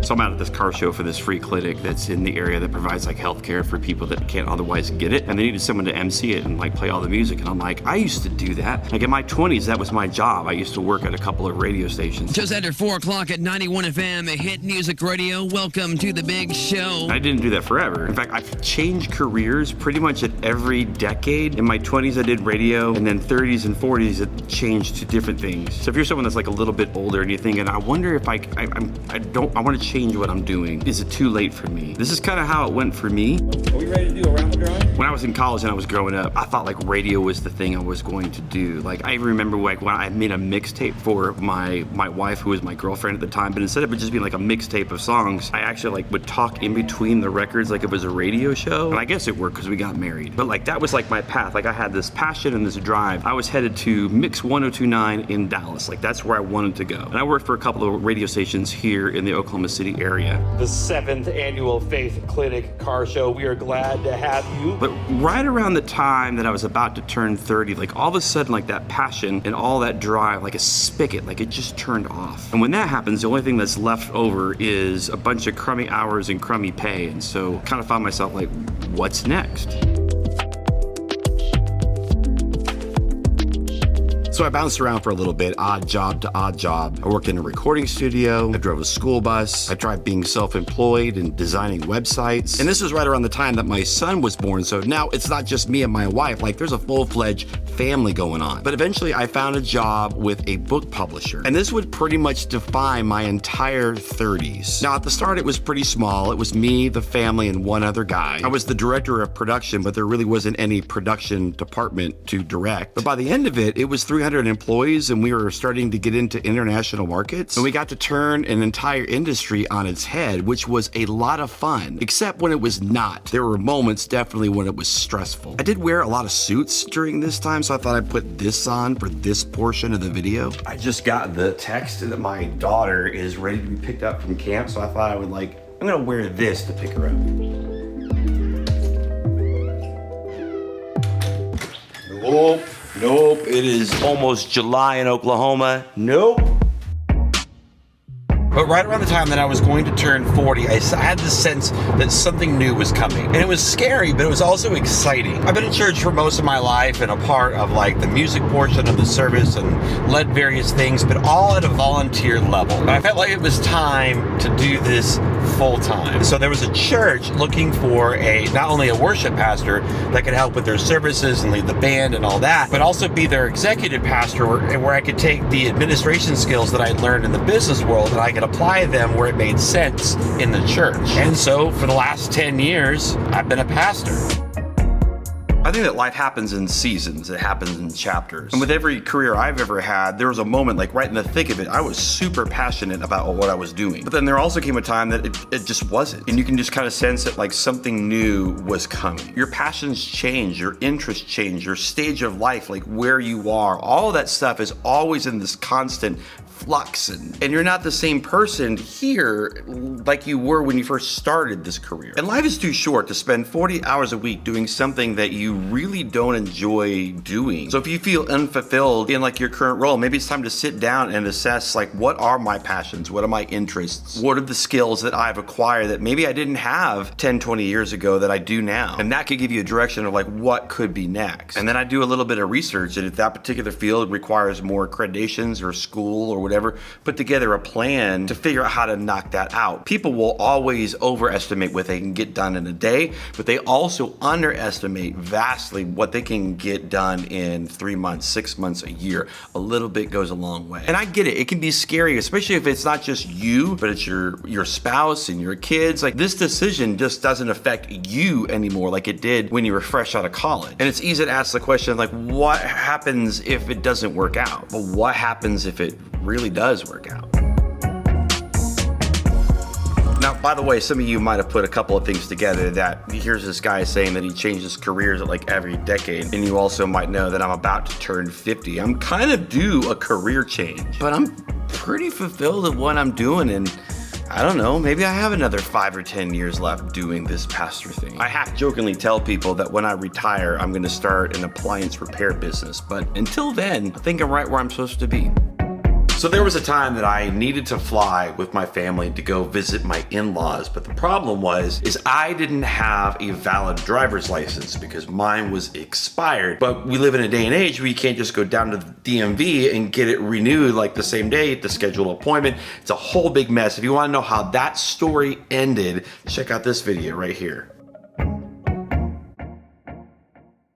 So I'm out at this car show for this free clinic that's in the area that provides like healthcare for people that can't otherwise get it. And they needed someone to MC it and like play all the music. And I'm like, I used to do that. Like in my 20s, that was my job. I used to work at a couple of radio stations. Just after 4 o'clock at 91 FM, a hit music radio. Welcome to the big show. I didn't do that forever. In fact, I've changed careers pretty much at every decade. In my 20s, I did radio, and then 30s and 40s, it changed to different things. So if you're someone that's like a little bit older and you're thinking, I wonder if I want to change what I'm doing. Is it too late for me? This is kind of how it went for me. Are we ready to do a raffle drawing? When I was in college and I was growing up, I thought like radio was the thing I was going to do. Like I remember like when I made a mixtape for my wife, who was my girlfriend at the time, but instead of it just being like a mixtape of songs, I actually like would talk in between the records like it was a radio show. And I guess it worked because we got married. But like that was like my path. Like I had this passion and this drive. I was headed to Mix 1029 in Dallas. Like that's where I wanted to go. And I worked for a couple of radio stations here in the Oklahoma City area. The 7th annual Faith Clinic Car Show. We are glad to have you. But right around the time that I was about to turn 30, like all of a sudden like that passion and all that drive, like a spigot, like it just turned off. And when that happens, the only thing that's left over is a bunch of crummy hours and crummy pay. And so kind of found myself like, what's next? So I bounced around for a little bit, odd job to odd job. I worked in a recording studio, I drove a school bus, I tried being self-employed and designing websites. And this was right around the time that my son was born, so now it's not just me and my wife, like there's a full-fledged family going on. But eventually I found a job with a book publisher, and this would pretty much define my entire 30s. Now at the start it was pretty small. It was me, the family, and one other guy. I was the director of production, but there really wasn't any production department to direct. But by the end of it, it was 300 employees, and we were starting to get into international markets, and we got to turn an entire industry on its head, which was a lot of fun, except when it was not. There were moments definitely when it was stressful. I did wear a lot of suits during this time, so I thought I'd put this on for this portion of the video. I just got the text that my daughter is ready to be picked up from camp, so I thought I would I'm gonna wear this to pick her up. Nope, it is almost July in Oklahoma. Nope. But right around the time that I was going to turn 40, I had this sense that something new was coming. And it was scary, but it was also exciting. I've been in church for most of my life and a part of like the music portion of the service and led various things, but all at a volunteer level. And I felt like it was time to do this full time. So there was a church looking for not only a worship pastor that could help with their services and lead the band and all that, but also be their executive pastor where I could take the administration skills that I learned in the business world and I could apply them where it made sense in the church. And so for the last 10 years, I've been a pastor. I think that life happens in seasons, it happens in chapters. And with every career I've ever had, there was a moment like right in the thick of it, I was super passionate about what I was doing. But then there also came a time that it just wasn't. And you can just kind of sense that like something new was coming. Your passions change, your interests change, your stage of life, like where you are, all of that stuff is always in this constant flux, and you're not the same person here like you were when you first started this career. And life is too short to spend 40 hours a week doing something that you really don't enjoy doing. So if you feel unfulfilled in like your current role, maybe it's time to sit down and assess like, what are my passions? What are my interests? What are the skills that I've acquired that maybe I didn't have 10, 20 years ago that I do now? And that could give you a direction of like what could be next. And then I do a little bit of research, and if that particular field requires more accreditations or school or whatever, put together a plan to figure out how to knock that out. People will always overestimate what they can get done in a day, but they also underestimate vastly what they can get done in 3 months, 6 months, a year. A little bit goes a long way. And I get it. It can be scary, especially if it's not just you, but it's your spouse and your kids. Like this decision just doesn't affect you anymore like it did when you were fresh out of college. And it's easy to ask the question like, what happens if it doesn't work out? But what happens if it really does work out? Now, by the way, some of you might have put a couple of things together that here's this guy saying that he changes careers at like every decade. And you also might know that I'm about to turn 50. I'm kind of due a career change, but I'm pretty fulfilled at what I'm doing. And I don't know, maybe I have another 5 or 10 years left doing this pastor thing. I half jokingly tell people that when I retire, I'm gonna start an appliance repair business. But until then, I think I'm right where I'm supposed to be. So there was a time that I needed to fly with my family to go visit my in-laws, but the problem is I didn't have a valid driver's license because mine was expired. But we live in a day and age where you can't just go down to the DMV and get it renewed like the same day to schedule an appointment. It's a whole big mess. If you want to know how that story ended, check out this video right here.